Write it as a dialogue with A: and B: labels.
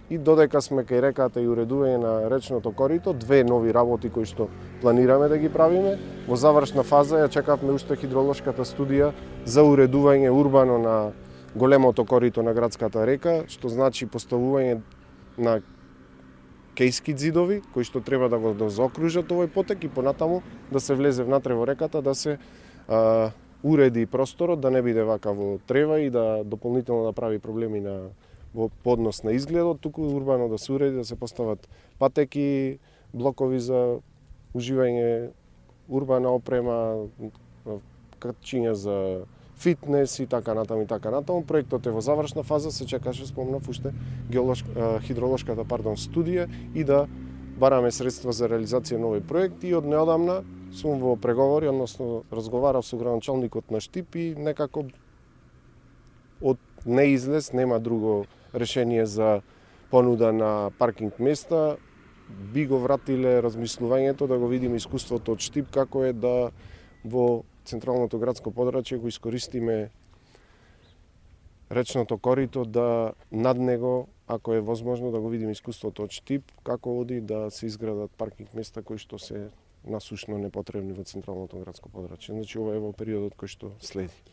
A: и додека сме кај реката и уредување на речното корито, две нови работи кои што планираме да ги правиме. Во завршна фаза ја чекавме уште хидролошката студија за уредување урбано на големото корито на градската река, што значи поставување на кејски ѕидови кои што треба да го заокружат овој потек и понатаму да се влезе внатре во реката, да се уреди просторот, да не биде вака во трева и да дополнително да прави проблеми во поднос на изгледот, туку урбано да се уреди, да се постават патеки, блокови за уживање, урбана опрема, качиња за фитнес и така натаму и така натаму. Проектот е во завршна фаза, се чекаше, спомнав, уште хидролошката студија и да бараме средства за реализација на овој проект и од неодамна сум во преговори, односно разговарав со градоначалникот на Штип и некако од неизлез, нема друго решение за понуда на паркинг места, би го вратиле размислувањето да го видиме искуството од Штип како е да во централното градско подрачје го искористиме речното корито, да над него, ако е возможно, да го видиме искуството од Штип, како оди да се изградат паркинг места кои што се насушно непотребни во централното градско подрачје. Значи ова е во периодот кој што следи.